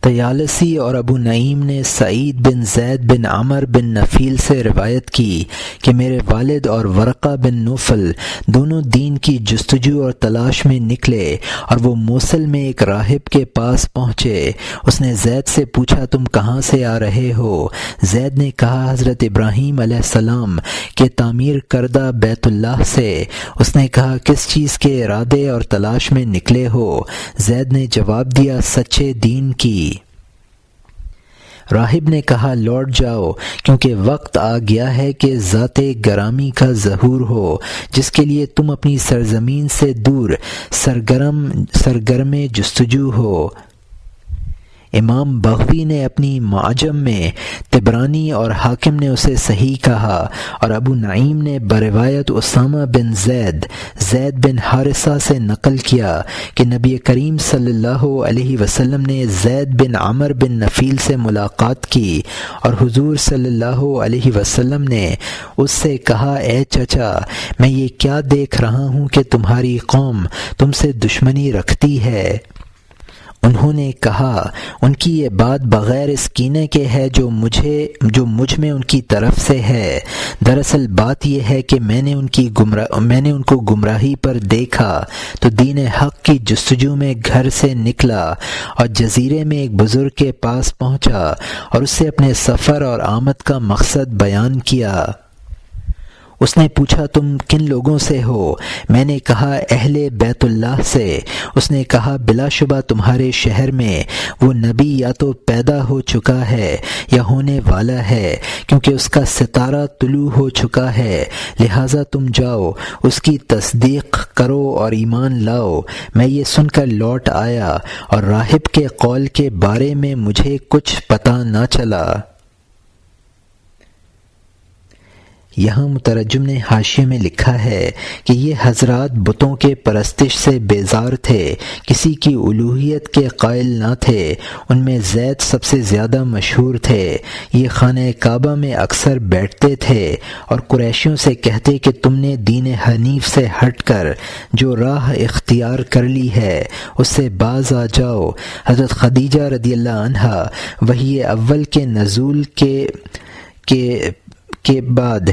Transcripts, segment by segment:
طیالسی اور ابو نعیم نے سعید بن زید بن عمر بن نفیل سے روایت کی کہ میرے والد اور ورقہ بن نوفل دونوں دین کی جستجو اور تلاش میں نکلے اور وہ موصل میں ایک راہب کے پاس پہنچے۔ اس نے زید سے پوچھا تم کہاں سے آ رہے ہو؟ زید نے کہا حضرت ابراہیم علیہ السلام کے تعمیر کردہ بیت اللہ سے۔ اس نے کہا کس چیز کے ارادے اور تلاش میں نکلے ہو؟ زید نے جواب دیا سچے دین کی۔ راہب نے کہا لوٹ جاؤ کیونکہ وقت آ گیا ہے کہ ذات گرامی کا ظہور ہو جس کے لیے تم اپنی سرزمین سے دور سرگرم جستجو ہو۔ امام بغوی نے اپنی معجم میں، طبرانی اور حاکم نے اسے صحیح کہا، اور ابو نعیم نے بروایت اسامہ بن زید بن حارثہ سے نقل کیا کہ نبی کریم صلی اللہ علیہ وسلم نے زید بن عمر بن نفیل سے ملاقات کی اور حضور صلی اللہ علیہ وسلم نے اس سے کہا اے چچا، میں یہ کیا دیکھ رہا ہوں کہ تمہاری قوم تم سے دشمنی رکھتی ہے۔ انہوں نے کہا ان کی یہ بات بغیر اس کینے کے ہے جو مجھ میں ان کی طرف سے ہے۔ دراصل بات یہ ہے کہ میں نے ان کو گمراہی پر دیکھا تو دین حق کی جستجو میں گھر سے نکلا اور جزیرے میں ایک بزرگ کے پاس پہنچا اور اس سے اپنے سفر اور آمد کا مقصد بیان کیا۔ اس نے پوچھا تم کن لوگوں سے ہو؟ میں نے کہا اہل بیت اللہ سے۔ اس نے کہا بلا شبہ تمہارے شہر میں وہ نبی یا تو پیدا ہو چکا ہے یا ہونے والا ہے، کیونکہ اس کا ستارہ طلوع ہو چکا ہے، لہٰذا تم جاؤ اس کی تصدیق کرو اور ایمان لاؤ۔ میں یہ سن کر لوٹ آیا اور راہب کے قول کے بارے میں مجھے کچھ پتہ نہ چلا۔ یہاں مترجم نے حاشیے میں لکھا ہے کہ یہ حضرات بتوں کے پرستش سے بیزار تھے، کسی کی الوہیت کے قائل نہ تھے۔ ان میں زید سب سے زیادہ مشہور تھے۔ یہ خانہ کعبہ میں اکثر بیٹھتے تھے اور قریشیوں سے کہتے کہ تم نے دین حنیف سے ہٹ کر جو راہ اختیار کر لی ہے اس سے باز آ جاؤ۔ حضرت خدیجہ رضی اللہ عنہا وحی اول کے نزول کے بعد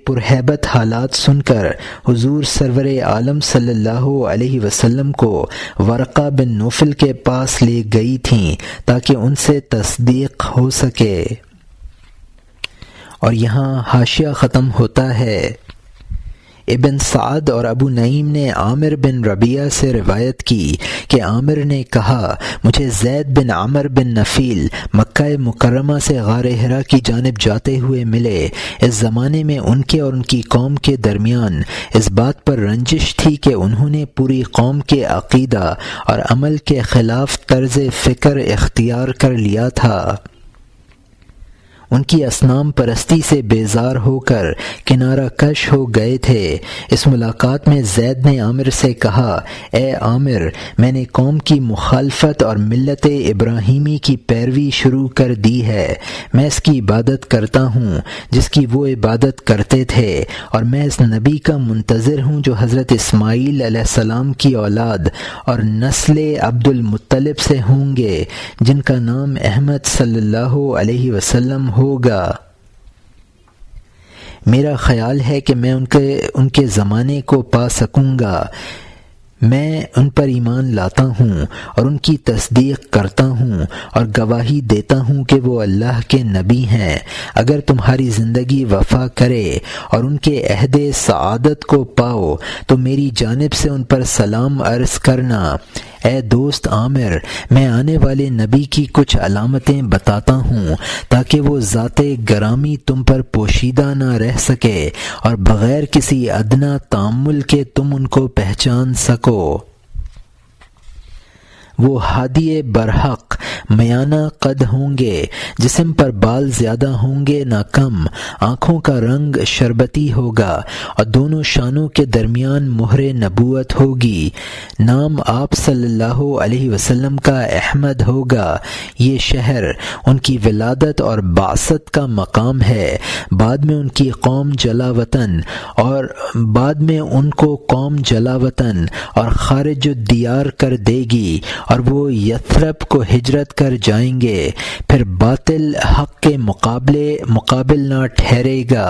پرہیبت حالات سن کر حضور سرور عالم صلی اللہ علیہ وسلم کو ورقہ بن نوفل کے پاس لے گئی تھیں تاکہ ان سے تصدیق ہو سکے۔ اور یہاں حاشیہ ختم ہوتا ہے۔ ابن سعد اور ابو نعیم نے عامر بن ربیعہ سے روایت کی کہ عامر نے کہا مجھے زید بن عمر بن نفیل مکہ مکرمہ سے غار حرا کی جانب جاتے ہوئے ملے۔ اس زمانے میں ان کے اور ان کی قوم کے درمیان اس بات پر رنجش تھی کہ انہوں نے پوری قوم کے عقیدہ اور عمل کے خلاف طرز فکر اختیار کر لیا تھا۔ ان کی اصنام پرستی سے بیزار ہو کر کنارہ کش ہو گئے تھے۔ اس ملاقات میں زید نے عامر سے کہا اے عامر، میں نے قوم کی مخالفت اور ملت ابراہیمی کی پیروی شروع کر دی ہے۔ میں اس کی عبادت کرتا ہوں جس کی وہ عبادت کرتے تھے، اور میں اس نبی کا منتظر ہوں جو حضرت اسماعیل علیہ السلام کی اولاد اور نسل عبد المطلب سے ہوں گے، جن کا نام احمد صلی اللہ علیہ وسلم ہوگا۔ میرا خیال ہے کہ میں ان کے زمانے کو پا سکوں گا۔ میں ان پر ایمان لاتا ہوں اور ان کی تصدیق کرتا ہوں اور گواہی دیتا ہوں کہ وہ اللہ کے نبی ہیں۔ اگر تمہاری زندگی وفا کرے اور ان کے عہد سعادت کو پاؤ تو میری جانب سے ان پر سلام عرض کرنا۔ اے دوست عامر، میں آنے والے نبی کی کچھ علامتیں بتاتا ہوں تاکہ وہ ذات گرامی تم پر پوشیدہ نہ رہ سکے اور بغیر کسی ادنیٰ تأمل کے تم ان کو پہچان سکو۔ وہ ہادی برحق میانہ قد ہوں گے، جسم پر بال زیادہ ہوں گے نہ کم، آنکھوں کا رنگ شربتی ہوگا اور دونوں شانوں کے درمیان مہر نبوت ہوگی۔ نام آپ صلی اللہ علیہ وسلم کا احمد ہوگا۔ یہ شہر ان کی ولادت اور بعثت کا مقام ہے۔ بعد میں ان کی قوم جلا وطن اور اور خارج الدیار کر دے گی اور وہ یثرب کو ہجرت کر جائیں گے، پھر باطل حق کے مقابل نہ ٹھہرے گا۔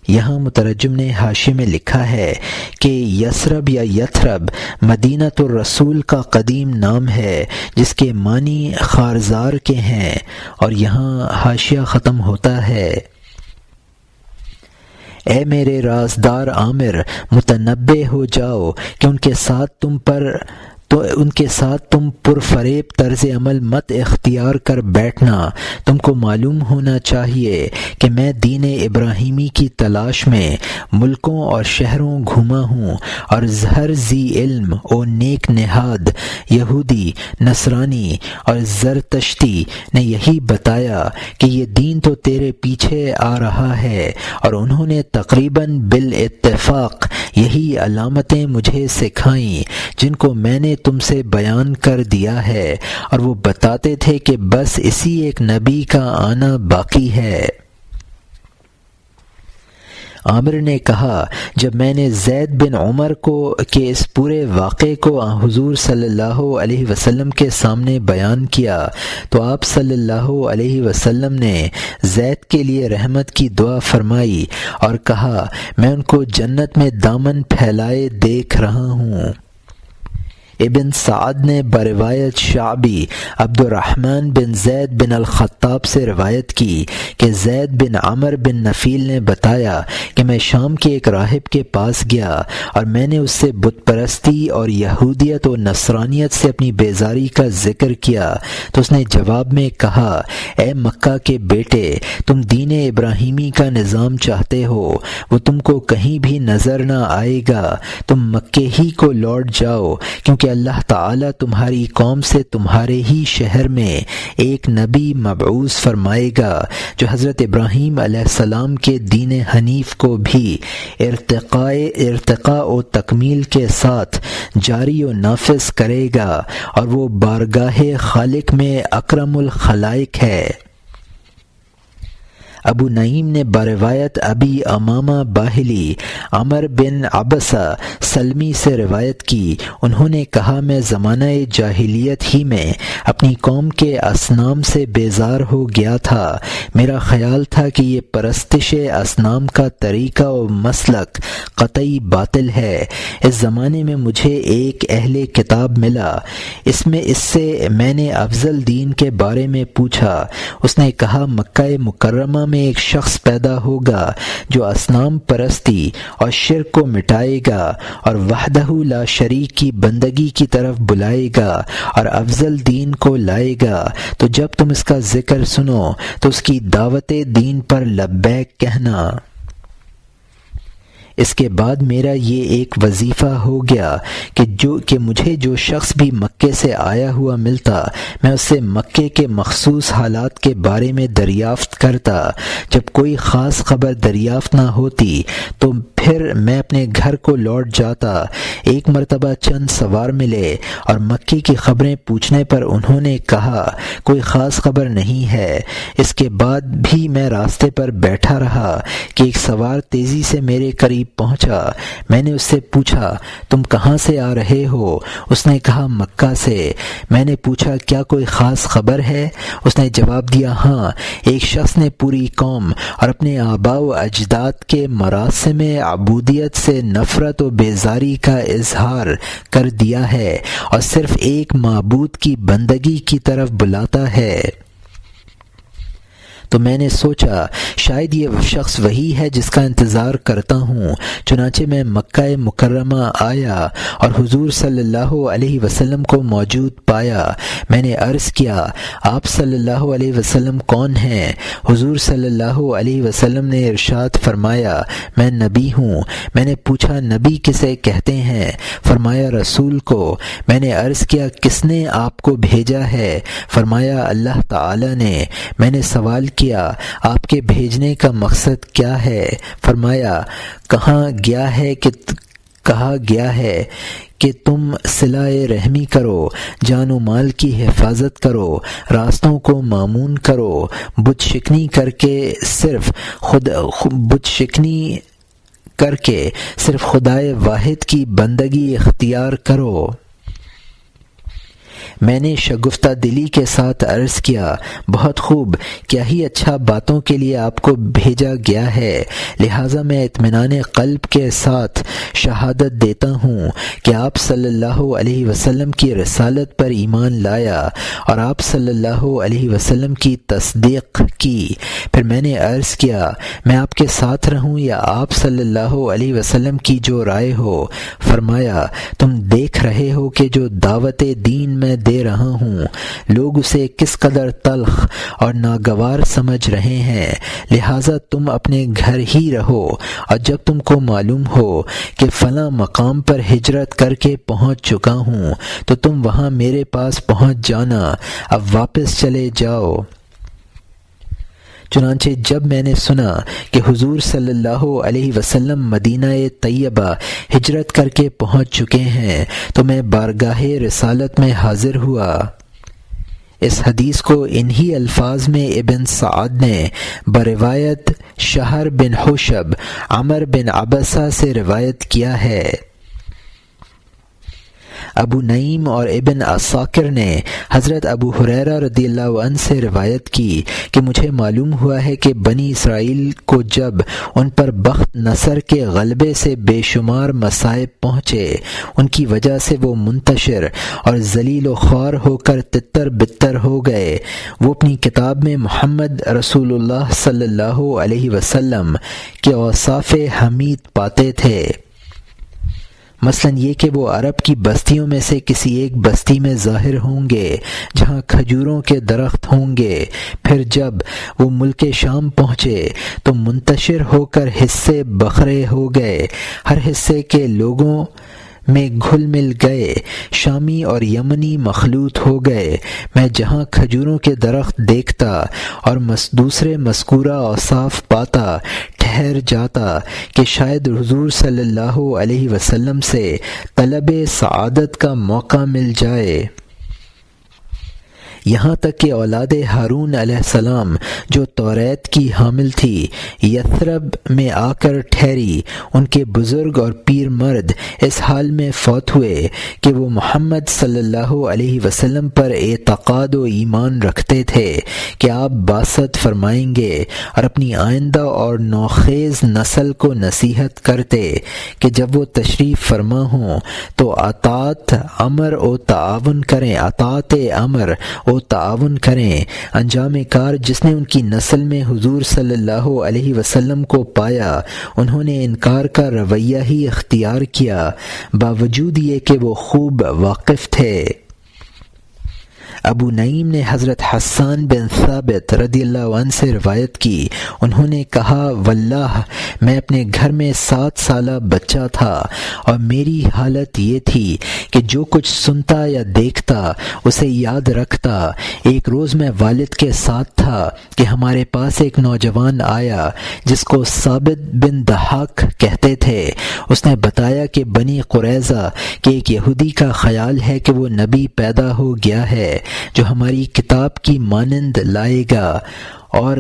یہاں مترجم نے حاشیے میں لکھا ہے کہ یثرب یا یثرب مدینۃ الرسول کا قدیم نام ہے جس کے معنی خارزار کے ہیں، اور یہاں حاشیہ ختم ہوتا ہے۔ اے میرے رازدار عامر، متنبہ ہو جاؤ کہ ان کے ساتھ تم پرفریب طرز عمل مت اختیار کر بیٹھنا۔ تم کو معلوم ہونا چاہیے کہ میں دین ابراہیمی کی تلاش میں ملکوں اور شہروں گھوما ہوں، اور ہر ذی علم و نیک نہاد یہودی، نصرانی اور زرتشتی نے یہی بتایا کہ یہ دین تو تیرے پیچھے آ رہا ہے، اور انہوں نے تقریباً بالاتفاق یہی علامتیں مجھے سکھائیں جن کو میں نے تم سے بیان کر دیا ہے، اور وہ بتاتے تھے کہ بس اسی ایک نبی کا آنا باقی ہے۔ عامر نے کہا، جب میں نے زید بن عمر کے اس پورے واقعے کو حضور صلی اللہ علیہ وسلم کے سامنے بیان کیا تو آپ صلی اللہ علیہ وسلم نے زید کے لیے رحمت کی دعا فرمائی اور کہا، میں ان کو جنت میں دامن پھیلائے دیکھ رہا ہوں۔ ابن سعد نے بروایت شعبی عبد الرحمن بن زید بن الخطاب سے روایت کی کہ زید بن عمر بن نفیل نے بتایا کہ میں شام کے ایک راہب کے پاس گیا اور میں نے اس سے بت پرستی اور یہودیت و نصرانیت سے اپنی بیزاری کا ذکر کیا تو اس نے جواب میں کہا، اے مکہ کے بیٹے، تم دین ابراہیمی کا نظام چاہتے ہو، وہ تم کو کہیں بھی نظر نہ آئے گا، تم مکے ہی کو لوٹ جاؤ، کیونکہ اللہ تعالیٰ تمہاری قوم سے تمہارے ہی شہر میں ایک نبی مبعوث فرمائے گا جو حضرت ابراہیم علیہ السلام کے دین حنیف کو بھی ارتقاء و تکمیل کے ساتھ جاری و نافذ کرے گا، اور وہ بارگاہ خالق میں اکرم الخلائق ہے۔ ابو نعیم نے بروایت ابی امامہ باہلی عمر بن عبسہ سلمی سے روایت کی، انہوں نے کہا، میں زمانہ جاہلیت ہی میں اپنی قوم کے اصنام سے بیزار ہو گیا تھا۔ میرا خیال تھا کہ یہ پرستش اصنام کا طریقہ و مسلک قطعی باطل ہے۔ اس زمانے میں مجھے ایک اہل کتاب ملا، اس سے میں نے افضل دین کے بارے میں پوچھا۔ اس نے کہا، مکہ مکرمہ میں ایک شخص پیدا ہوگا جو اصنام پرستی اور شرک کو مٹائے گا اور وحدہ لا شریک کی بندگی کی طرف بلائے گا اور افضل دین کو لائے گا، تو جب تم اس کا ذکر سنو تو اس کی دعوت دین پر لبیک کہنا۔ اس کے بعد میرا یہ ایک وظیفہ ہو گیا کہ مجھے جو شخص بھی مکے سے آیا ہوا ملتا میں اس سے مکے کے مخصوص حالات کے بارے میں دریافت کرتا۔ جب کوئی خاص خبر دریافت نہ ہوتی تو پھر میں اپنے گھر کو لوٹ جاتا۔ ایک مرتبہ چند سوار ملے اور مکے کی خبریں پوچھنے پر انہوں نے کہا، کوئی خاص خبر نہیں ہے۔ اس کے بعد بھی میں راستے پر بیٹھا رہا کہ ایک سوار تیزی سے میرے قریب پہنچا۔ میں نے اس سے پوچھا، تم کہاں سے آ رہے ہو؟ اس نے کہا، مکہ سے۔ میں نے پوچھا، کیا کوئی خاص خبر ہے؟ اس نے جواب دیا، ہاں، ایک شخص نے پوری قوم اور اپنے آباء و اجداد کے مراسم عبودیت سے نفرت و بیزاری کا اظہار کر دیا ہے اور صرف ایک معبود کی بندگی کی طرف بلاتا ہے۔ تو میں نے سوچا شاید یہ شخص وہی ہے جس کا انتظار کرتا ہوں۔ چنانچہ میں مکہ مکرمہ آیا اور حضور صلی اللہ علیہ وسلم کو موجود پایا۔ میں نے عرض کیا آپ صلی اللہ علیہ وسلم کون ہیں؟ حضور صلی اللہ علیہ وسلم نے ارشاد فرمایا میں نبی ہوں۔ میں نے پوچھا نبی کسے کہتے ہیں؟ فرمایا رسول کو۔ میں نے عرض کیا کس نے آپ کو بھیجا ہے؟ فرمایا اللہ تعالی نے۔ میں نے سوال کیا آپ کے بھیجنے کا مقصد کیا ہے؟ فرمایا کہا گیا ہے کہ تم صلہ رحمی کرو، جان و مال کی حفاظت کرو، راستوں کو مامون کرو، بت شکنی کر کے صرف خدائے واحد کی بندگی اختیار کرو۔ میں نے شگفتہ دلی کے ساتھ عرض کیا بہت خوب، کیا ہی اچھا باتوں کے لیے آپ کو بھیجا گیا ہے، لہٰذا میں اطمینان قلب کے ساتھ شہادت دیتا ہوں کہ آپ صلی اللہ علیہ وسلم کی رسالت پر ایمان لایا اور آپ صلی اللہ علیہ وسلم کی تصدیق کی۔ پھر میں نے عرض کیا میں آپ کے ساتھ رہوں یا آپ صلی اللہ علیہ وسلم کی جو رائے ہو؟ فرمایا تم دیکھ رہے ہو کہ جو دعوت دین میں دے رہا ہوں لوگ اسے کس قدر تلخ اور ناگوار سمجھ رہے ہیں، لہٰذا تم اپنے گھر ہی رہو، اور جب تم کو معلوم ہو کہ فلاں مقام پر ہجرت کر کے پہنچ چکا ہوں تو تم وہاں میرے پاس پہنچ جانا، اب واپس چلے جاؤ۔ چنانچہ جب میں نے سنا کہ حضور صلی اللہ علیہ وسلم مدینہ طیبہ ہجرت کر کے پہنچ چکے ہیں تو میں بارگاہ رسالت میں حاضر ہوا۔ اس حدیث کو انہی الفاظ میں ابن سعد نے بروایت شہر بن حشب عمر بن عبسہ سے روایت کیا ہے۔ ابو نعیم اور ابن عساکر نے حضرت ابو ہریرہ رضی اللہ عنہ سے روایت کی کہ مجھے معلوم ہوا ہے کہ بنی اسرائیل کو جب ان پر بخت نصر کے غلبے سے بے شمار مصائب پہنچے، ان کی وجہ سے وہ منتشر اور ذلیل و خوار ہو کر تتر بتر ہو گئے۔ وہ اپنی کتاب میں محمد رسول اللہ صلی اللہ علیہ وسلم کے اوصاف حمید پاتے تھے، مثلاً یہ کہ وہ عرب کی بستیوں میں سے کسی ایک بستی میں ظاہر ہوں گے جہاں کھجوروں کے درخت ہوں گے۔ پھر جب وہ ملک شام پہنچے تو منتشر ہو کر حصے بکھرے ہو گئے، ہر حصے کے لوگوں میں گھل مل گئے، شامی اور یمنی مخلوط ہو گئے۔ میں جہاں کھجوروں کے درخت دیکھتا اور دوسرے مذکورہ اوصاف پاتا ٹھہر جاتا کہ شاید حضور صلی اللہ علیہ وسلم سے طلب سعادت کا موقع مل جائے۔ یہاں تک کہ اولاد ہارون علیہ السلام جو توریت کی حامل تھی یثرب میں آ کر ٹھہری، ان کے بزرگ اور پیر مرد اس حال میں فوت ہوئے کہ وہ محمد صلی اللہ علیہ وسلم پر اعتقاد و ایمان رکھتے تھے کہ آپ باسط فرمائیں گے، اور اپنی آئندہ اور نوخیز نسل کو نصیحت کرتے کہ جب وہ تشریف فرما ہوں تو اطاعت امر و تعاون کریں۔ انجام کار جس نے ان کی نسل میں حضور صلی اللہ علیہ وسلم کو پایا، انہوں نے انکار کا رویہ ہی اختیار کیا، باوجود یہ کہ وہ خوب واقف تھے۔ ابو نعیم نے حضرت حسان بن ثابت رضی اللہ عنہ سے روایت کی، انہوں نے کہا واللہ میں اپنے گھر میں 7 سالہ بچہ تھا اور میری حالت یہ تھی کہ جو کچھ سنتا یا دیکھتا اسے یاد رکھتا۔ ایک روز میں والد کے ساتھ تھا کہ ہمارے پاس ایک نوجوان آیا جس کو ثابت بن دحاک کہتے تھے۔ اس نے بتایا کہ بنی قریظہ کے ایک یہودی کا خیال ہے کہ وہ نبی پیدا ہو گیا ہے جو ہماری کتاب کی مانند لائے گا، اور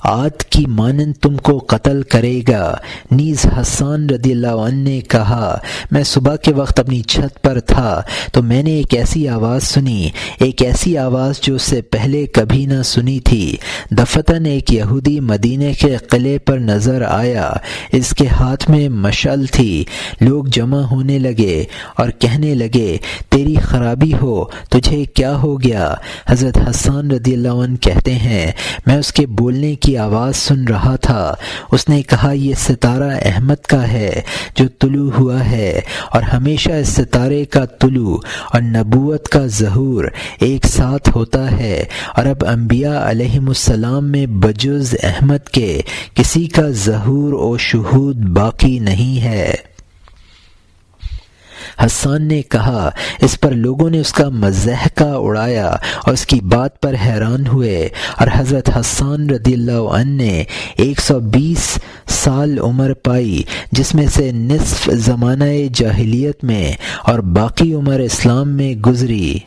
عاد کی مانند تم کو قتل کرے گا۔ نیز حسان رضی اللہ عنہ نے کہا میں صبح کے وقت اپنی چھت پر تھا تو میں نے ایک ایسی آواز سنی، ایک ایسی آواز جو اس سے پہلے کبھی نہ سنی تھی۔ دفتن ایک یہودی مدینے کے قلعے پر نظر آیا، اس کے ہاتھ میں مشعل تھی۔ لوگ جمع ہونے لگے اور کہنے لگے تیری خرابی ہو، تجھے کیا ہو گیا؟ حضرت حسان رضی اللہ عنہ کہتے ہیں میں اس کے بولنے کی آواز سن رہا تھا۔ اس نے کہا یہ ستارہ احمد کا ہے جو طلوع ہوا ہے، اور ہمیشہ اس ستارے کا طلوع اور نبوت کا ظہور ایک ساتھ ہوتا ہے، اور اب انبیاء علیہم السلام میں بجز احمد کے کسی کا ظہور و شہود باقی نہیں ہے۔ حسان نے کہا اس پر لوگوں نے اس کا مضحکہ اڑایا اور اس کی بات پر حیران ہوئے، اور حضرت حسان رضی اللہ عنہ نے 120 سال عمر پائی، جس میں سے نصف زمانہ جاہلیت میں اور باقی عمر اسلام میں گزری۔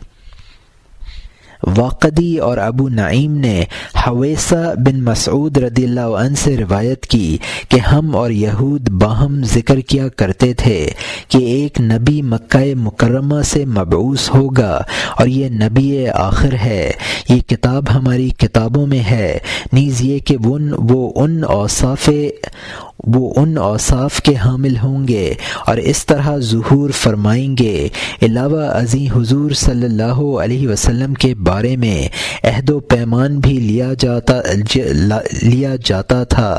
واقدی اور ابو نعیم نے حویصہ بن مسعود رضی اللہ عنہ سے روایت کی کہ ہم اور یہود باہم ذکر کیا کرتے تھے کہ ایک نبی مکہ مکرمہ سے مبعوث ہوگا اور یہ نبی آخر ہے، یہ کتاب ہماری کتابوں میں ہے، نیز یہ کہ وہ ان اوصاف کے حامل ہوں گے اور اس طرح ظہور فرمائیں گے۔ علاوہ ازیں حضور صلی اللہ علیہ وسلم کے بارے میں عہد و پیمان بھی لیا جاتا تھا۔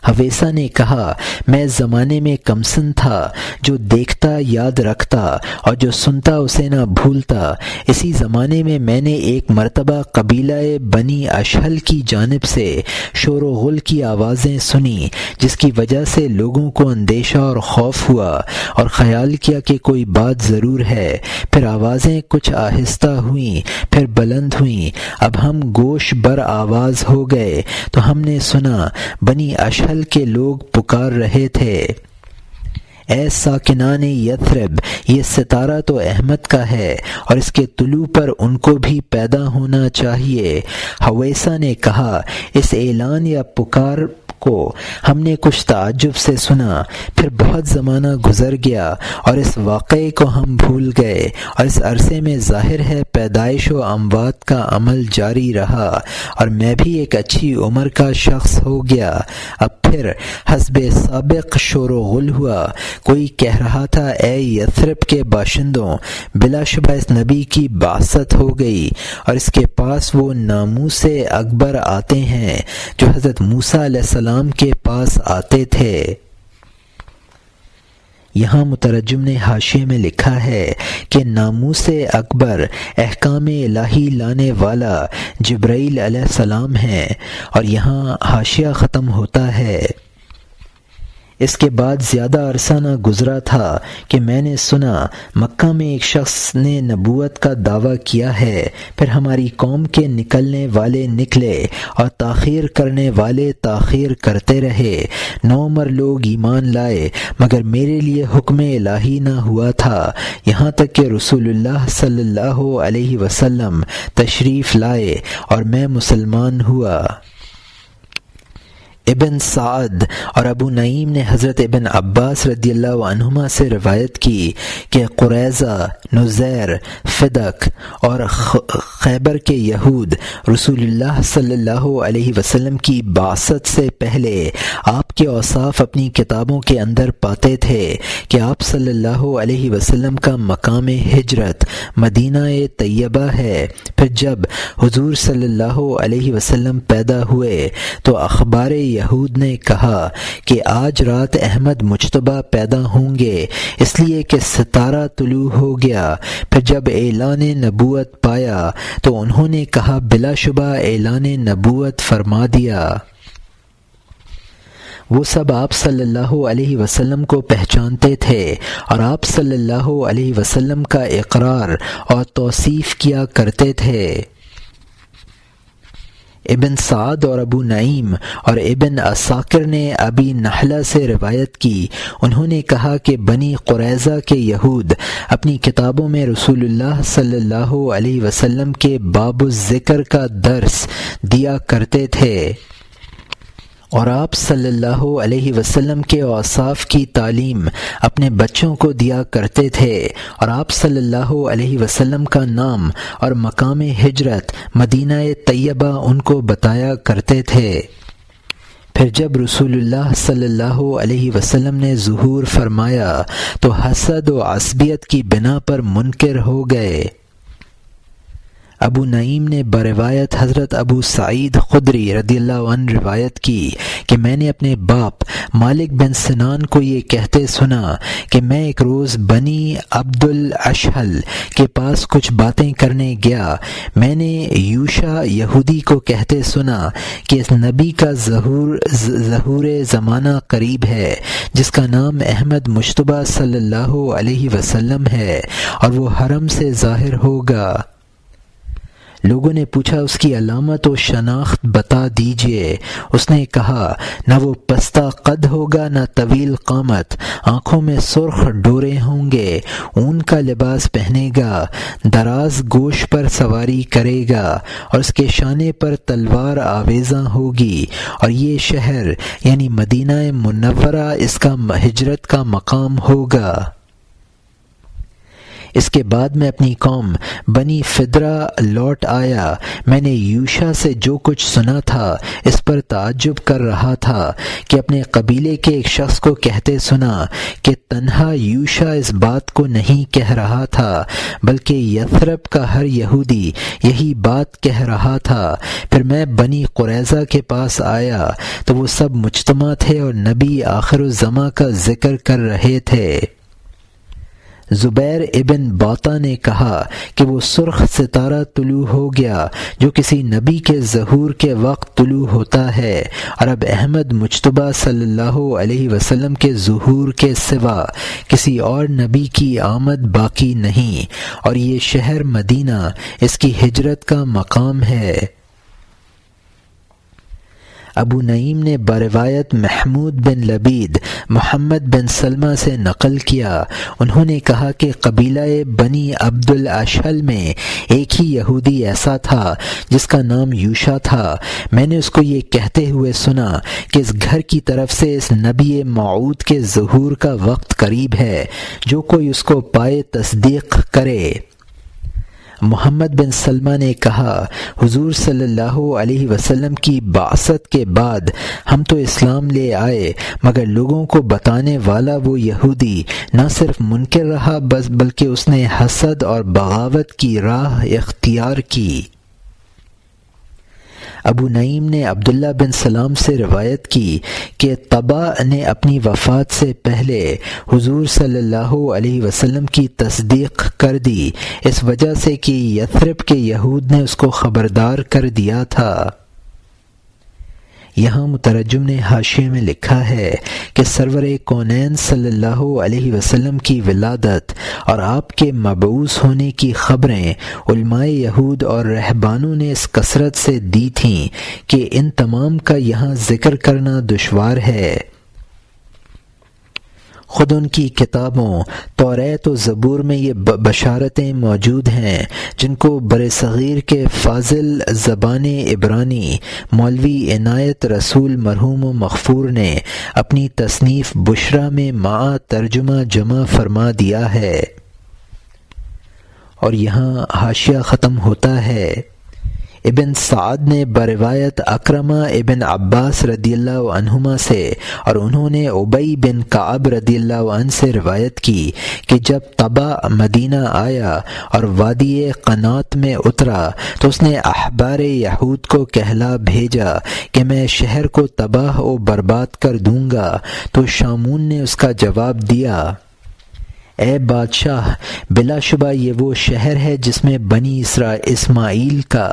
حویصہ نے کہا میں زمانے میں کمسن تھا، جو دیکھتا یاد رکھتا اور جو سنتا اسے نہ بھولتا۔ اسی زمانے میں نے ایک مرتبہ قبیلہ بنی اشہل کی جانب سے شور و غل کی آوازیں سنی، جس کی وجہ سے لوگوں کو اندیشہ اور خوف ہوا اور خیال کیا کہ کوئی بات ضرور ہے۔ پھر آوازیں کچھ آہستہ ہوئیں، پھر بلند ہوئیں، اب ہم گوش بر آواز ہو گئے تو ہم نے سنا بنی اشہل کے لوگ پکار رہے تھے اے ساکنان یثرب، یہ ستارہ تو احمد کا ہے اور اس کے طلوع پر ان کو بھی پیدا ہونا چاہیے۔ حویصہ نے کہا اس اعلان یا پکار کو ہم نے کچھ تعجب سے سنا، پھر بہت زمانہ گزر گیا اور اس واقعے کو ہم بھول گئے، اور اس عرصے میں ظاہر ہے پیدائش و اموات کا عمل جاری رہا اور میں بھی ایک اچھی عمر کا شخص ہو گیا۔ اب پھر حسب سابق شور و غل ہوا، کوئی کہہ رہا تھا اے یثرب کے باشندوں، بلا شبہ اس نبی کی بعثت ہو گئی اور اس کے پاس وہ ناموس اکبر آتے ہیں جو حضرت موسیٰ علیہ السلام کے پاس آتے تھے۔ یہاں مترجم نے حاشیے میں لکھا ہے کہ ناموس اکبر احکام الہی لانے والا جبرائیل علیہ السلام ہیں، اور یہاں حاشیہ ختم ہوتا ہے۔ اس کے بعد زیادہ عرصہ نہ گزرا تھا کہ میں نے سنا مکہ میں ایک شخص نے نبوت کا دعویٰ کیا ہے، پھر ہماری قوم کے نکلنے والے نکلے اور تاخیر کرنے والے تاخیر کرتے رہے۔ 9 عمر لوگ ایمان لائے مگر میرے لیے حکم الہی نہ ہوا تھا، یہاں تک کہ رسول اللہ صلی اللہ علیہ وسلم تشریف لائے اور میں مسلمان ہوا۔ ابن سعد اور ابو نعیم نے حضرت ابن عباس رضی اللہ عنہما سے روایت کی کہ قریظہ، نذیر، فدق اور خیبر کے یہود رسول اللہ صلی اللہ علیہ وسلم کی بعثت سے پہلے آپ کے اوصاف اپنی کتابوں کے اندر پاتے تھے کہ آپ صلی اللہ علیہ وسلم کا مقام ہجرت مدینہ طیبہ ہے۔ پھر جب حضور صلی اللہ علیہ وسلم پیدا ہوئے تو اخبار یہود نے کہا کہ آج رات احمد مجتبی پیدا ہوں گے، اس لیے کہ ستارہ طلوع ہو گیا۔ پھر جب اعلان نبوت پایا تو انہوں نے کہا بلا شبہ اعلان نبوت فرما دیا۔ وہ سب آپ صلی اللہ علیہ وسلم کو پہچانتے تھے اور آپ صلی اللہ علیہ وسلم کا اقرار اور توصیف کیا کرتے تھے۔ ابن سعد اور ابو نعیم اور ابن عساکر نے ابی نحلہ سے روایت کی، انہوں نے کہا کہ بنی قریظہ کے یہود اپنی کتابوں میں رسول اللہ صلی اللہ علیہ وسلم کے باب الذکر کا درس دیا کرتے تھے، اور آپ صلی اللہ علیہ وسلم کے اوصاف کی تعلیم اپنے بچوں کو دیا کرتے تھے، اور آپ صلی اللہ علیہ وسلم کا نام اور مقام ہجرت مدینہ طیبہ ان کو بتایا کرتے تھے۔ پھر جب رسول اللہ صلی اللہ علیہ وسلم نے ظہور فرمایا تو حسد و عصبیت کی بنا پر منکر ہو گئے۔ ابو نعیم نے بروایت حضرت ابو سعید خدری رضی اللہ عنہ روایت کی کہ میں نے اپنے باپ مالک بن سنان کو یہ کہتے سنا کہ میں ایک روز بنی عبد الاشحل کے پاس کچھ باتیں کرنے گیا، میں نے یوشا یہودی کو کہتے سنا کہ اس نبی کا ظہور زمانہ قریب ہے، جس کا نام احمد مجتبیٰ صلی اللہ علیہ وسلم ہے، اور وہ حرم سے ظاہر ہوگا۔ لوگوں نے پوچھا اس کی علامت و شناخت بتا دیجئے۔ اس نے کہا نہ وہ پستہ قد ہوگا نہ طویل قامت، آنکھوں میں سرخ ڈورے ہوں گے، اون کا لباس پہنے گا، دراز گوش پر سواری کرے گا، اور اس کے شانے پر تلوار آویزاں ہوگی، اور یہ شہر یعنی مدینہ منورہ اس کا ہجرت کا مقام ہوگا۔ اس کے بعد میں اپنی قوم بنی فدرہ لوٹ آیا۔ میں نے یوشا سے جو کچھ سنا تھا اس پر تعجب کر رہا تھا کہ اپنے قبیلے کے ایک شخص کو کہتے سنا کہ تنہا یوشا اس بات کو نہیں کہہ رہا تھا بلکہ یثرب کا ہر یہودی یہی بات کہہ رہا تھا۔ پھر میں بنی قریظہ کے پاس آیا تو وہ سب مجتمع تھے اور نبی آخر الزماں کا ذکر کر رہے تھے۔ زبیر ابن باطا نے کہا کہ وہ سرخ ستارہ طلوع ہو گیا جو کسی نبی کے ظہور کے وقت طلوع ہوتا ہے، اور اب احمد مجتبیٰ صلی اللہ علیہ وسلم کے ظہور کے سوا کسی اور نبی کی آمد باقی نہیں، اور یہ شہر مدینہ اس کی ہجرت کا مقام ہے۔ ابو نعیم نے بروایت محمود بن لبید محمد بن سلمہ سے نقل کیا، انہوں نے کہا کہ قبیلہ بنی عبد الاشحل میں ایک ہی یہودی ایسا تھا جس کا نام یوشا تھا۔ میں نے اس کو یہ کہتے ہوئے سنا کہ اس گھر کی طرف سے اس نبی موعود کے ظہور کا وقت قریب ہے، جو کوئی اس کو پائے تصدیق کرے۔ محمد بن سلمہ نے کہا حضور صلی اللہ علیہ وسلم کی بعثت کے بعد ہم تو اسلام لے آئے، مگر لوگوں کو بتانے والا وہ یہودی نہ صرف منکر رہا بلکہ اس نے حسد اور بغاوت کی راہ اختیار کی۔ ابو نعیم نے عبداللہ بن سلام سے روایت کی کہ طبع نے اپنی وفات سے پہلے حضور صلی اللہ علیہ وسلم کی تصدیق کر دی، اس وجہ سے کہ یثرب کے یہود نے اس کو خبردار کر دیا تھا۔ یہاں مترجم نے حاشیے میں لکھا ہے کہ سرور کونین صلی اللہ علیہ وسلم کی ولادت اور آپ کے مبعوث ہونے کی خبریں علماء یہود اور رہبانوں نے اس کثرت سے دی تھیں کہ ان تمام کا یہاں ذکر کرنا دشوار ہے۔ خود ان کی کتابوں توریت و زبور میں یہ بشارتیں موجود ہیں جن کو برصغیر کے فاضل زبان عبرانی مولوی عنایت رسول مرحوم و مغفور نے اپنی تصنیف بشرا میں مع ترجمہ جمع فرما دیا ہے۔ اور یہاں حاشیہ ختم ہوتا ہے۔ ابن سعد نے بروایت اکرمہ ابن عباس رضی اللہ عنہما سے اور انہوں نے ابی بن کعب رضی اللہ عنہ سے روایت کی کہ جب طبع مدینہ آیا اور وادی قنات میں اترا تو اس نے احبار یہود کو کہلا بھیجا کہ میں شہر کو تباہ و برباد کر دوں گا، تو شامون نے اس کا جواب دیا اے بادشاہ، بلا شبہ یہ وہ شہر ہے جس میں بنی اسماعیل کا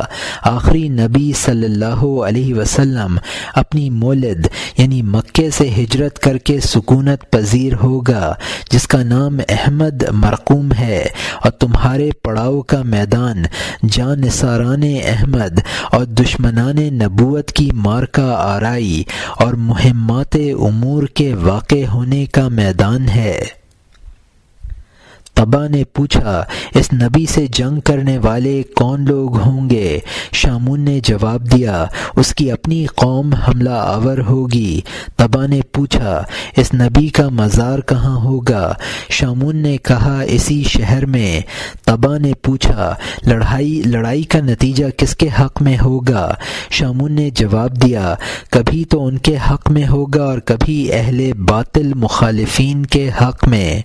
آخری نبی صلی اللہ علیہ وسلم اپنی مولد یعنی مکے سے ہجرت کر کے سکونت پذیر ہوگا، جس کا نام احمد مرقوم ہے، اور تمہارے پڑاؤ کا میدان جانثاران احمد اور دشمنان نبوت کی مارکہ آرائی اور مہمات امور کے واقع ہونے کا میدان ہے۔ طبع نے پوچھا، اس نبی سے جنگ کرنے والے کون لوگ ہوں گے؟ شامون نے جواب دیا، اس کی اپنی قوم حملہ آور ہوگی۔ طبع نے پوچھا، اس نبی کا مزار کہاں ہوگا؟ شامون نے کہا، اسی شہر میں۔ طبع نے پوچھا، لڑائی کا نتیجہ کس کے حق میں ہوگا؟ شامون نے جواب دیا، کبھی تو ان کے حق میں ہوگا اور کبھی اہل باطل مخالفین کے حق میں۔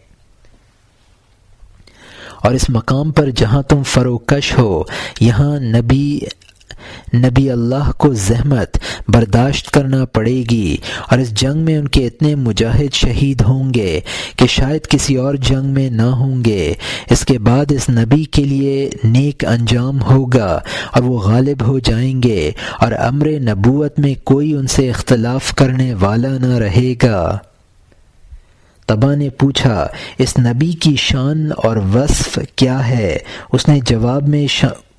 اور اس مقام پر جہاں تم فروکش ہو، یہاں نبی اللہ کو زحمت برداشت کرنا پڑے گی، اور اس جنگ میں ان کے اتنے مجاہد شہید ہوں گے کہ شاید کسی اور جنگ میں نہ ہوں گے۔ اس کے بعد اس نبی کے لیے نیک انجام ہوگا اور وہ غالب ہو جائیں گے، اور امر نبوت میں کوئی ان سے اختلاف کرنے والا نہ رہے گا۔ طبع نے پوچھا، اس نبی کی شان اور وصف کیا ہے؟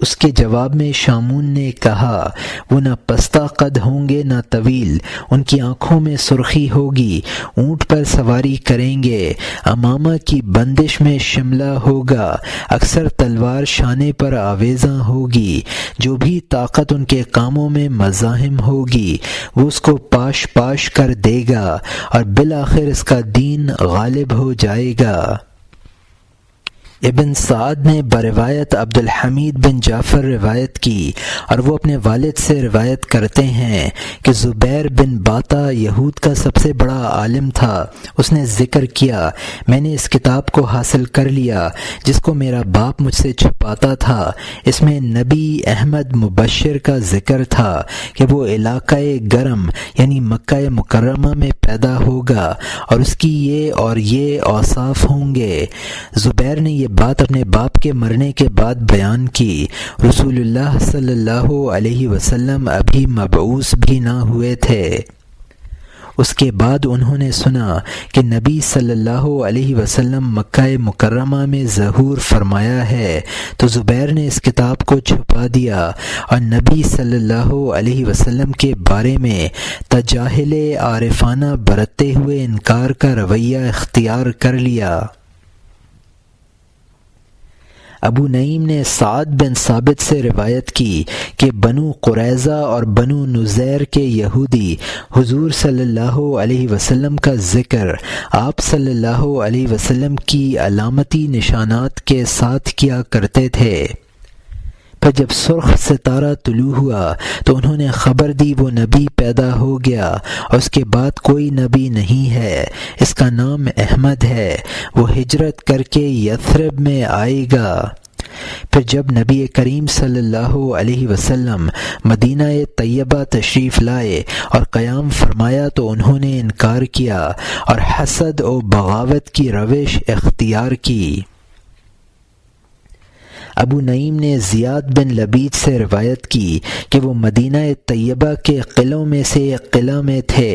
اس کے جواب میں شامون نے کہا، وہ نہ پستہ قد ہوں گے نہ طویل، ان کی آنکھوں میں سرخی ہوگی، اونٹ پر سواری کریں گے، امامہ کی بندش میں شملہ ہوگا، اکثر تلوار شانے پر آویزاں ہوگی، جو بھی طاقت ان کے کاموں میں مزاحم ہوگی وہ اس کو پاش پاش کر دے گا، اور بالآخر اس کا دین غالب ہو جائے گا۔ ابن سعد نے بروایت عبد الحمید بن جعفر روایت کی، اور وہ اپنے والد سے روایت کرتے ہیں کہ زبیر بن باتا یہود کا سب سے بڑا عالم تھا۔ اس نے ذکر کیا، میں نے اس کتاب کو حاصل کر لیا جس کو میرا باپ مجھ سے چھپاتا تھا۔ اس میں نبی احمد مبشر کا ذکر تھا کہ وہ علاقہ گرم یعنی مکہ مکرمہ میں پیدا ہوگا، اور اس کی یہ اور یہ اوصاف ہوں گے۔ زبیر نے یہ بات اپنے باپ کے مرنے کے بعد بیان کی۔ رسول اللہ صلی اللہ علیہ وسلم ابھی مبعوث بھی نہ ہوئے تھے۔ اس کے بعد انہوں نے سنا کہ نبی صلی اللہ علیہ وسلم مکہ مکرمہ میں ظہور فرمایا ہے، تو زبیر نے اس کتاب کو چھپا دیا اور نبی صلی اللہ علیہ وسلم کے بارے میں تجاہل عارفانہ برتتے ہوئے انکار کا رویہ اختیار کر لیا۔ ابو نعیم نے سعد بن ثابت سے روایت کی کہ بنو قریظہ اور بنو نذیر کے یہودی حضور صلی اللہ علیہ وسلم کا ذکر آپ صلی اللہ علیہ وسلم کی علامتی نشانات کے ساتھ کیا کرتے تھے۔ پھر جب سرخ ستارہ طلوع ہوا تو انہوں نے خبر دی وہ نبی پیدا ہو گیا، اور اس کے بعد کوئی نبی نہیں ہے، اس کا نام احمد ہے، وہ ہجرت کر کے یثرب میں آئے گا۔ پھر جب نبی کریم صلی اللہ علیہ وسلم مدینہ طیبہ تشریف لائے اور قیام فرمایا تو انہوں نے انکار کیا اور حسد و بغاوت کی روش اختیار کی۔ ابو نعیم نے زیاد بن لبید سے روایت کی کہ وہ مدینہ طیبہ کے قلعوں میں سے ایک قلعہ میں تھے۔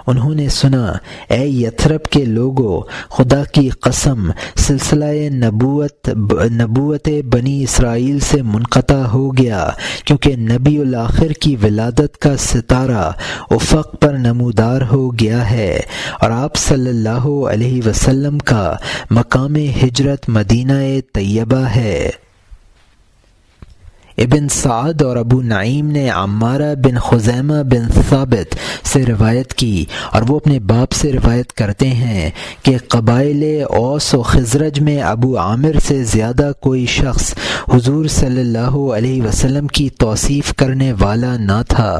انہوں نے سنا، اے یثرب کے لوگو، خدا کی قسم سلسلہ نبوت بنی اسرائیل سے منقطع ہو گیا، کیونکہ نبی الآخر کی ولادت کا ستارہ افق پر نمودار ہو گیا ہے، اور آپ صلی اللہ علیہ وسلم کا مقام ہجرت مدینہ طیبہ ہے۔ ابن سعد اور ابو نعیم نے عمارہ بن خزیمہ بن ثابت سے روایت کی، اور وہ اپنے باپ سے روایت کرتے ہیں کہ قبائل اوس و خزرج میں ابو عامر سے زیادہ کوئی شخص حضور صلی اللہ علیہ وسلم کی توصیف کرنے والا نہ تھا۔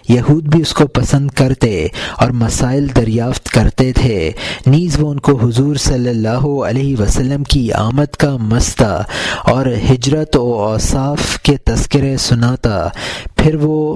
یہود بھی اس کو پسند کرتے اور مسائل دریافت کرتے تھے، نیز وہ ان کو حضور صلی اللہ علیہ وسلم کی آمد کا مستہ اور ہجرت و اوصاف کے تذکرے سناتا۔ پھر وہ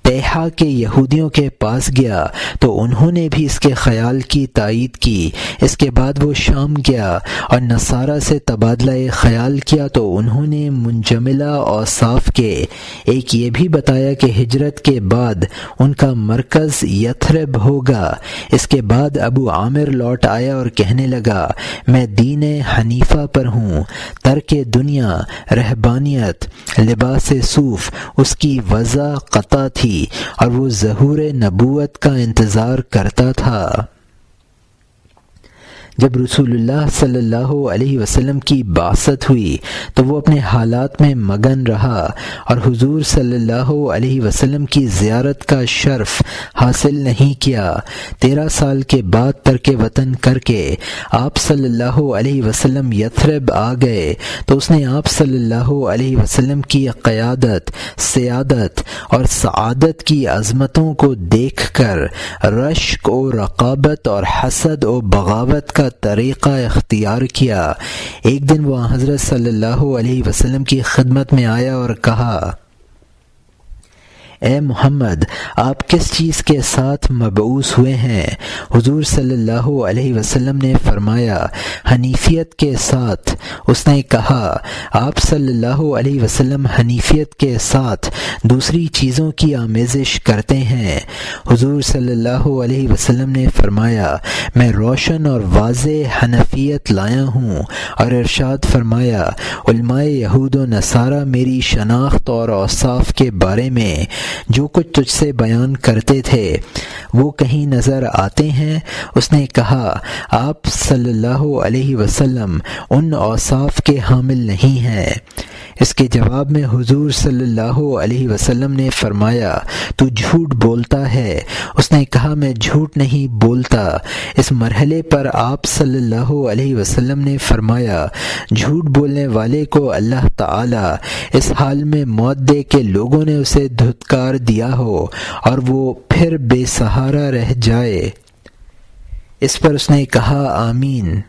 تیحا کے یہودیوں کے پاس گیا تو انہوں نے بھی اس کے خیال کی تائید کی۔ اس کے بعد وہ شام گیا اور نصارہ سے تبادلہ خیال کیا تو انہوں نے منجملہ اوصاف کے ایک یہ بھی بتایا کہ ہجرت کے بعد ان کا مرکز یثرب ہوگا۔ اس کے بعد ابو عامر لوٹ آیا اور کہنے لگا میں دین حنیفہ پر ہوں۔ ترک دنیا، رہبانیت، لباس صوف اس کی وضع قطع تھی اور وہ ظہور نبوت کا انتظار کرتا تھا۔ جب رسول اللہ صلی اللہ علیہ وسلم کی بعثت ہوئی تو وہ اپنے حالات میں مگن رہا اور حضور صلی اللہ علیہ وسلم کی زیارت کا شرف حاصل نہیں کیا۔ 13 سال کے بعد ترک وطن کر کے آپ صلی اللہ علیہ وسلم یثرب آ گئے تو اس نے آپ صلی اللہ علیہ وسلم کی قیادت، سیادت اور سعادت کی عظمتوں کو دیکھ کر رشک و رقابت اور حسد و بغاوت کا طریقہ اختیار کیا۔ ایک دن وہ حضرت صلی اللہ علیہ وسلم کی خدمت میں آیا اور کہا اے محمد آپ کس چیز کے ساتھ مبعوث ہوئے ہیں؟ حضور صلی اللہ علیہ وسلم نے فرمایا حنیفیت کے ساتھ۔ اس نے کہا آپ صلی اللہ علیہ وسلم حنیفیت کے ساتھ دوسری چیزوں کی آمیزش کرتے ہیں۔ حضور صلی اللہ علیہ وسلم نے فرمایا میں روشن اور واضح حنفیت لایا ہوں، اور ارشاد فرمایا علماء یہود و نصارہ میری شناخت اور اوصاف کے بارے میں جو کچھ تجھ سے بیان کرتے تھے وہ کہیں نظر آتے ہیں؟ اس نے کہا آپ صلی اللہ علیہ وسلم ان اوصاف کے حامل نہیں ہیں۔ اس کے جواب میں حضور صلی اللہ علیہ وسلم نے فرمایا تو جھوٹ بولتا ہے۔ اس نے کہا میں جھوٹ نہیں بولتا۔ اس مرحلے پر آپ صلی اللہ علیہ وسلم نے فرمایا جھوٹ بولنے والے کو اللہ تعالی اس حال میں موت دے کہ لوگوں نے اسے دھتکار دیا ہو اور وہ پھر بے سہارا رہ جائے۔ اس پر اس نے کہا آمین۔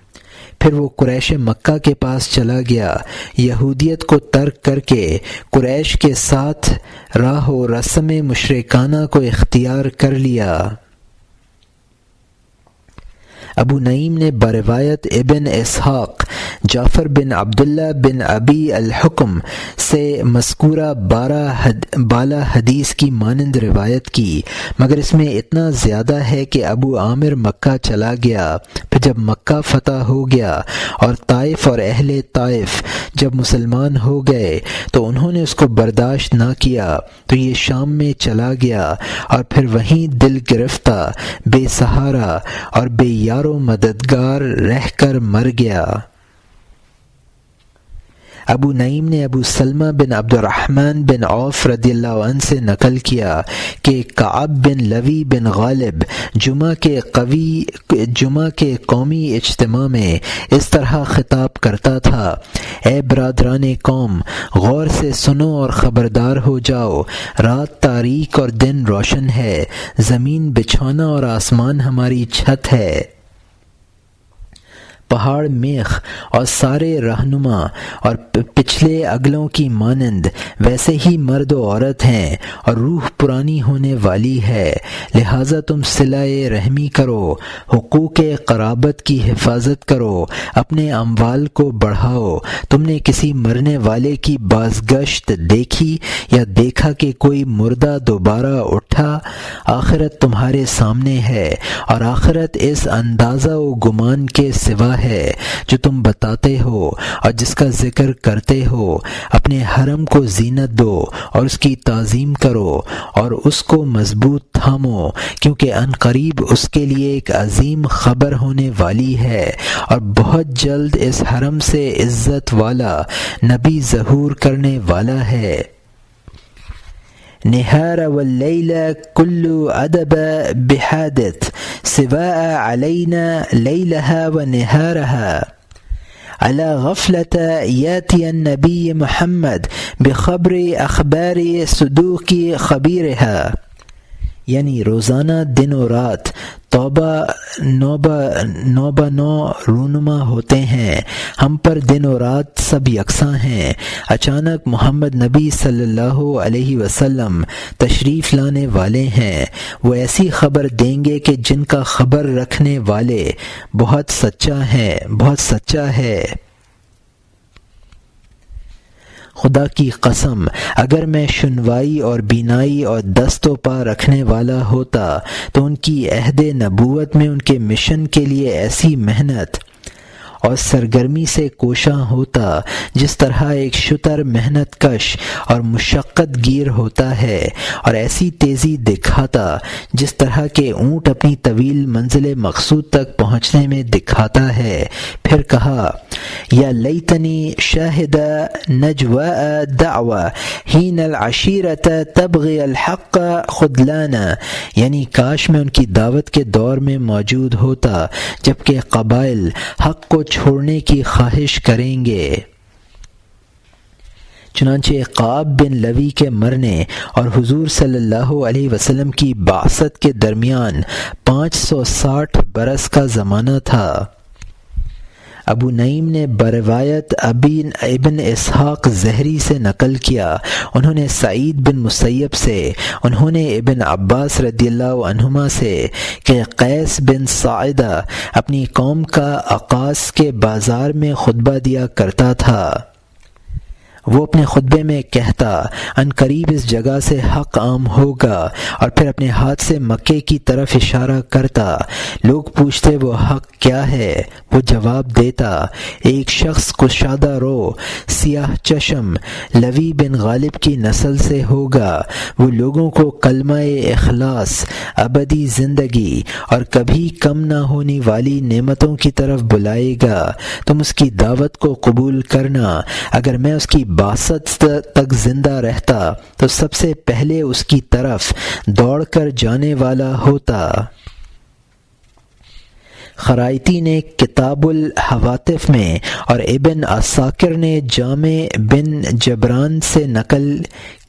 پھر وہ قریش مکہ کے پاس چلا گیا، یہودیت کو ترک کر کے قریش کے ساتھ راہ و رسم مشرکانہ کو اختیار کر لیا۔ ابو نعیم نے بروایت ابن اسحاق جعفر بن عبداللہ بن ابی الحکم سے مذکورہ 12 حدیث کی مانند روایت کی، مگر اس میں اتنا زیادہ ہے کہ ابو عامر مکہ چلا گیا، پھر جب مکہ فتح ہو گیا اور طائف اور اہل طائف جب مسلمان ہو گئے تو انہوں نے اس کو برداشت نہ کیا تو یہ شام میں چلا گیا اور پھر وہیں دل گرفتہ، بے سہارا اور بے یار و مددگار رہ کر مر گیا۔ ابو نعیم نے ابو سلمہ بن عبد الرحمن بن عوف رضی اللہ عنہ سے نقل کیا کہ کعب بن لوی بن غالب جمعہ کے قومی اجتماع میں اس طرح خطاب کرتا تھا اے برادران قوم، غور سے سنو اور خبردار ہو جاؤ، رات تاریک اور دن روشن ہے، زمین بچھونا اور آسمان ہماری چھت ہے، پہاڑ میخ اور سارے رہنما اور پچھلے اگلوں کی مانند ویسے ہی مرد و عورت ہیں اور روح پرانی ہونے والی ہے، لہٰذا تم صلہ رحمی کرو، حقوق قرابت کی حفاظت کرو، اپنے اموال کو بڑھاؤ۔ تم نے کسی مرنے والے کی بازگشت دیکھی یا دیکھا کہ کوئی مردہ دوبارہ اٹھا؟ آخرت تمہارے سامنے ہے اور آخرت اس اندازہ و گمان کے سوا ہے جو تم بتاتے ہو اور جس کا ذکر کرتے ہو۔ اپنے حرم کو زینت دو اور اس کی تعظیم کرو اور اس کو مضبوط تھامو، کیونکہ ان قریب اس کے لیے ایک عظیم خبر ہونے والی ہے اور بہت جلد اس حرم سے عزت والا نبی ظہور کرنے والا ہے۔ نہار واللیل کل ادب بحادث سواء علینا لیلها ونہارها علی غفلت یاتی النبی محمد بخبر اخبار صدوق خبیرها۔ یعنی روزانہ دن و رات توبہ نو رونما ہوتے ہیں، ہم پر دن و رات سب یکساں ہیں۔ اچانک محمد نبی صلی اللہ علیہ وسلم تشریف لانے والے ہیں، وہ ایسی خبر دیں گے کہ جن کا خبر رکھنے والے بہت سچا ہے۔ خدا کی قسم، اگر میں شنوائی اور بینائی اور دست و پا رکھنے والا ہوتا تو ان کی عہد نبوت میں ان کے مشن کے لیے ایسی محنت اور سرگرمی سے کوشاں ہوتا جس طرح ایک شتر محنت کش اور مشقت گیر ہوتا ہے، اور ایسی تیزی دکھاتا جس طرح کہ اونٹ اپنی طویل منزل مقصود تک پہنچنے میں دکھاتا ہے۔ پھر کہا یا لیتنی شاہد نجواء دعوی حین العشیرت تبغی الحق خذلانا، یعنی کاش میں ان کی دعوت کے دور میں موجود ہوتا جبکہ قبائل حق کو چھوڑنے کی خواہش کریں گے۔ چنانچہ قعب بن لوی کے مرنے اور حضور صلی اللہ علیہ وسلم کی بعثت کے درمیان 560 برس کا زمانہ تھا۔ ابو نعیم نے بروایت ابن اسحاق زہری سے نقل کیا، انہوں نے سعید بن مسیب سے، انہوں نے ابن عباس رضی اللہ عنہما سے کہ قیس بن ساعدہ اپنی قوم کا عکاص کے بازار میں خطبہ دیا کرتا تھا۔ وہ اپنے خطبے میں کہتا ان قریب اس جگہ سے حق عام ہوگا، اور پھر اپنے ہاتھ سے مکے کی طرف اشارہ کرتا۔ لوگ پوچھتے وہ حق کیا ہے؟ وہ جواب دیتا ایک شخص کشادہ رو سیاہ چشم لوی بن غالب کی نسل سے ہوگا، وہ لوگوں کو کلمہ اخلاص، ابدی زندگی اور کبھی کم نہ ہونے والی نعمتوں کی طرف بلائے گا، تم اس کی دعوت کو قبول کرنا۔ اگر میں اس کی بعثت تک زندہ رہتا تو سب سے پہلے اس کی طرف دوڑ کر جانے والا ہوتا۔ خرائطی نے کتاب الحواتف میں اور ابن عساکر نے جامع بن جبران سے نقل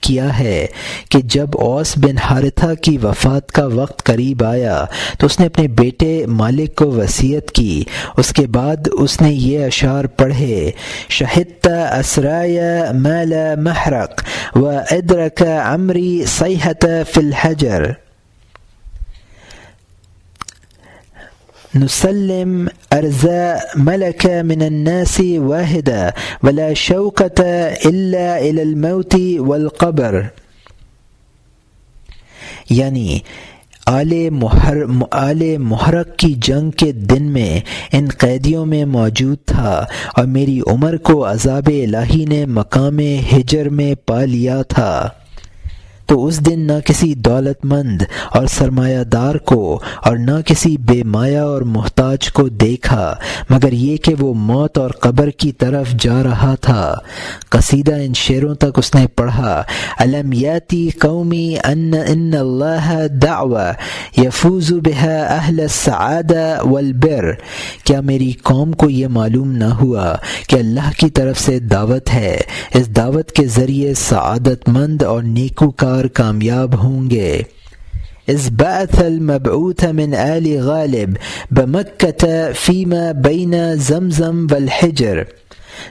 کیا ہے کہ جب اوس بن حارثہ کی وفات کا وقت قریب آیا تو اس نے اپنے بیٹے مالک کو وصیت کی۔ اس کے بعد اس نے یہ اشعار پڑھے شہدت اسرای مال محرق و ادرک عمری صیحت فی الحجر نسلم ارزا ملک من الناس واحدا ولا شوقت الا الى الموت والقبر، یعنی آل محرق کی جنگ کے دن میں ان قیدیوں میں موجود تھا، اور میری عمر کو عذاب الہی نے مقام ہجر میں پا لیا تھا۔ تو اس دن نہ کسی دولت مند اور سرمایہ دار کو اور نہ کسی بے مایہ اور محتاج کو دیکھا مگر یہ کہ وہ موت اور قبر کی طرف جا رہا تھا۔ قصیدہ ان شعروں تک اس نے پڑھا الم یاتی قومی ان اللہ دعوی یفوز بها اہل السعادہ والبر، کیا میری قوم کو یہ معلوم نہ ہوا کہ اللہ کی طرف سے دعوت ہے، اس دعوت کے ذریعے سعادت مند اور نیکوکار کامیاب ہوں گے۔ اذ بعث المبعوث من آل غالب بمکۃ فیما بین زمزم والحجر،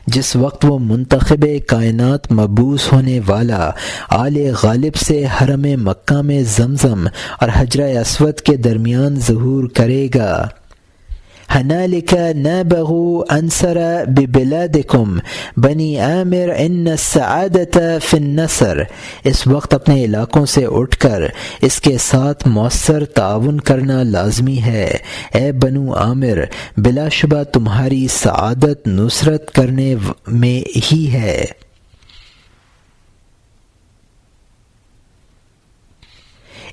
جس وقت وہ منتخب کائنات مبعوث ہونے والا آل غالب سے حرم مکہ میں زمزم اور حجر اسود کے درمیان ظہور کرے گا۔ ہنالک نابغوا انصر ببلادکم بنی عامر ان السعادۃ فی النصر، اس وقت اپنے علاقوں سے اٹھ کر اس کے ساتھ مؤثر تعاون کرنا لازمی ہے۔ اے بنو عامر، بلا شبہ تمہاری سعادت نصرت کرنے میں ہی ہے۔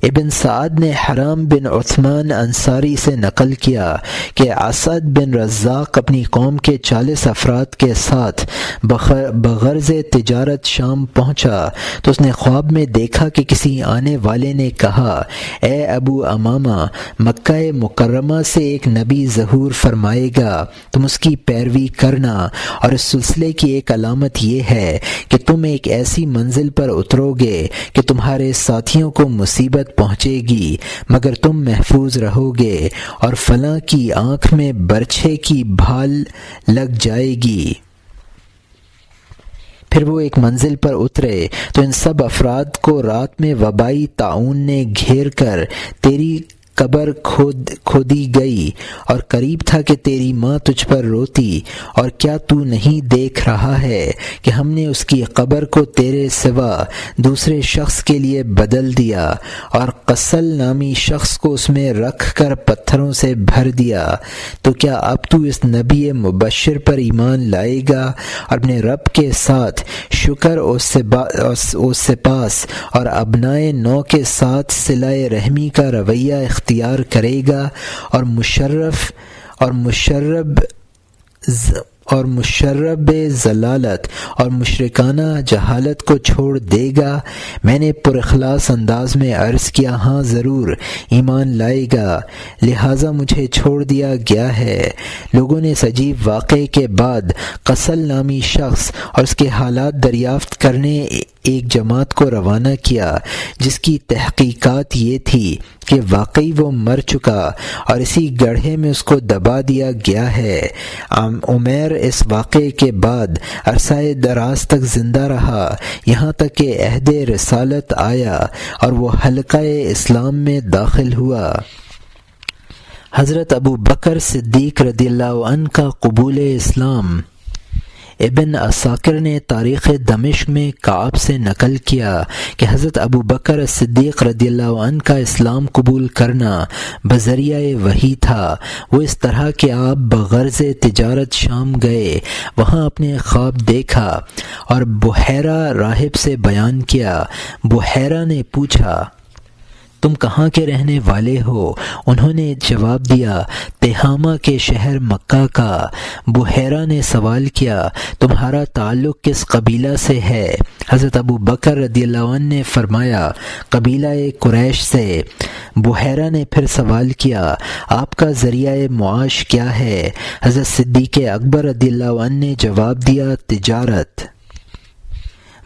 ابن سعد نے حرام بن عثمان انصاری سے نقل کیا کہ اسد بن رزاق اپنی قوم کے 40 افراد کے ساتھ بغرض تجارت شام پہنچا تو اس نے خواب میں دیکھا کہ کسی آنے والے نے کہا اے ابو امامہ، مکہ مکرمہ سے ایک نبی ظہور فرمائے گا، تم اس کی پیروی کرنا، اور اس سلسلے کی ایک علامت یہ ہے کہ تم ایک ایسی منزل پر اترو گے کہ تمہارے ساتھیوں کو مصیبت مصیبت پہنچے گی مگر تم محفوظ رہو گے، اور فلاں کی آنکھ میں برچھے کی بھال لگ جائے گی۔ پھر وہ ایک منزل پر اترے تو ان سب افراد کو رات میں وبائی طاعون نے گھیر کر تیری قبر کھودی گئی، اور قریب تھا کہ تیری ماں تجھ پر روتی، اور کیا تو نہیں دیکھ رہا ہے کہ ہم نے اس کی قبر کو تیرے سوا دوسرے شخص کے لیے بدل دیا، اور قسل نامی شخص کو اس میں رکھ کر پتھروں سے بھر دیا؟ تو کیا اب تو اس نبی مبشر پر ایمان لائے گا اور اپنے رب کے ساتھ شکر و سپاس اور ابنائے نو کے ساتھ صلہ رحمی کا رویہ اختیار کرے گا، اور مشرب ضلالت اور مشرکانہ جہالت کو چھوڑ دے گا؟ میں نے پر اخلاص انداز میں عرض کیا، ہاں ضرور ایمان لائے گا، لہٰذا مجھے چھوڑ دیا گیا ہے۔ لوگوں نے اس عجیب واقعے کے بعد قسل نامی شخص اور اس کے حالات دریافت کرنے ایک جماعت کو روانہ کیا، جس کی تحقیقات یہ تھی کہ واقعی وہ مر چکا اور اسی گڑھے میں اس کو دبا دیا گیا ہے۔ عمیر اس واقعے کے بعد عرصہ دراز تک زندہ رہا، یہاں تک کہ عہد رسالت آیا اور وہ حلقہ اسلام میں داخل ہوا۔ حضرت ابو بکر صدیق رضی اللہ عنہ کا قبول اسلام۔ ابن عساکر نے تاریخ دمشق میں کعب سے نقل کیا کہ حضرت ابو بکر صدیق رضی اللہ عنہ کا اسلام قبول کرنا بذریعہ وحی تھا۔ وہ اس طرح کہ آپ بغرض تجارت شام گئے، وہاں اپنے خواب دیکھا اور بحیرہ راہب سے بیان کیا۔ بحیرہ نے پوچھا، تم کہاں کے رہنے والے ہو؟ انہوں نے جواب دیا، تہامہ کے شہر مکہ کا۔ بحیرہ نے سوال کیا، تمہارا تعلق کس قبیلہ سے ہے؟ حضرت ابو بکر رضی اللہ عنہ نے فرمایا، قبیلہ قریش سے۔ بحیرہ نے پھر سوال کیا، آپ کا ذریعہ معاش کیا ہے؟ حضرت صدیق اکبر رضی اللہ عنہ نے جواب دیا، تجارت۔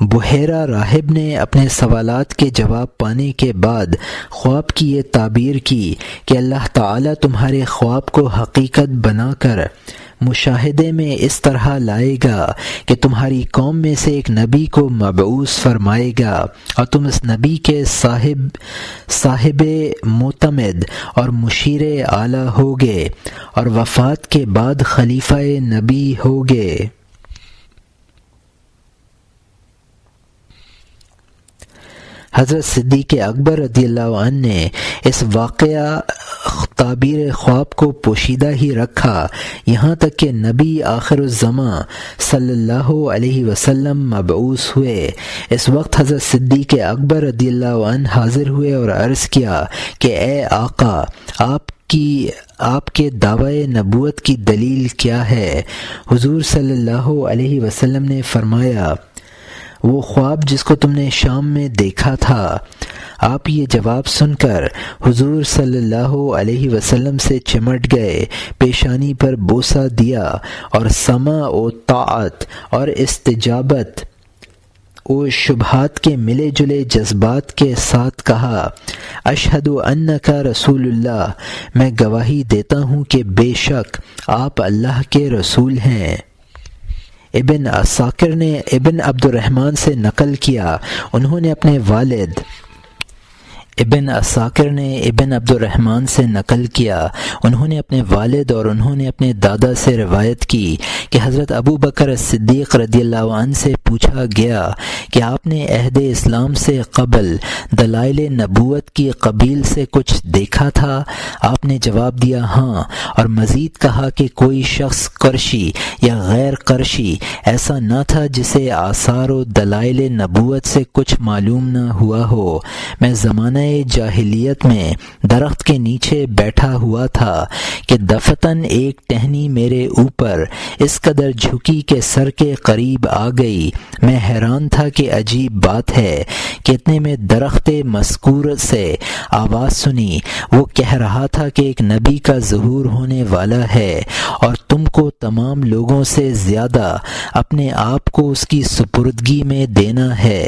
بحیرہ راہب نے اپنے سوالات کے جواب پانے کے بعد خواب کی یہ تعبیر کی کہ اللہ تعالیٰ تمہارے خواب کو حقیقت بنا کر مشاہدے میں اس طرح لائے گا کہ تمہاری قوم میں سے ایک نبی کو مبعوث فرمائے گا، اور تم اس نبی کے صاحب معتمد اور مشیر اعلیٰ ہوگے، اور وفات کے بعد خلیفہ نبی ہوگے۔ حضرت صدیق اکبر رضی اللہ عنہ نے اس واقعہ تعبیر خواب کو پوشیدہ ہی رکھا، یہاں تک کہ نبی آخر الزماں صلی اللہ علیہ وسلم مبعوث ہوئے۔ اس وقت حضرت صدیق اکبر رضی اللہ عنہ حاضر ہوئے اور عرض کیا کہ اے آقا، آپ کے دعوی نبوت کی دلیل کیا ہے؟ حضور صلی اللہ علیہ وسلم نے فرمایا، وہ خواب جس کو تم نے شام میں دیکھا تھا۔ آپ یہ جواب سن کر حضور صلی اللہ علیہ وسلم سے چمٹ گئے، پیشانی پر بوسہ دیا اور سمع و طاعت اور استجابت و شبہات کے ملے جلے جذبات کے ساتھ کہا، اشہد انک رسول اللہ، میں گواہی دیتا ہوں کہ بے شک آپ اللہ کے رسول ہیں۔ ابن عساکر نے ابن عبد الرحمن سے نقل کیا، انہوں نے اپنے والد ابن عساکر نے ابن عبد الرحمن سے نقل کیا، انہوں نے اپنے والد اور انہوں نے اپنے دادا سے روایت کی کہ حضرت ابو بکر صدیق رضی اللہ عنہ سے پوچھا گیا کہ آپ نے عہد اسلام سے قبل دلائل نبوت کی قبیل سے کچھ دیکھا تھا؟ آپ نے جواب دیا، ہاں، اور مزید کہا کہ کوئی شخص قرشی یا غیر قرشی ایسا نہ تھا جسے آثار و دلائل نبوت سے کچھ معلوم نہ ہوا ہو۔ میں زمانہ جاہلیت میں درخت کے نیچے بیٹھا ہوا تھا کہ دفتن ایک ٹہنی میرے اوپر اس قدر جھکی کہ سر کے قریب آ گئی۔ میں حیران تھا کہ عجیب بات ہے کہ اتنے میں درخت مذکور سے آواز سنی، وہ کہہ رہا تھا کہ ایک نبی کا ظہور ہونے والا ہے اور تم کو تمام لوگوں سے زیادہ اپنے آپ کو اس کی سپردگی میں دینا ہے۔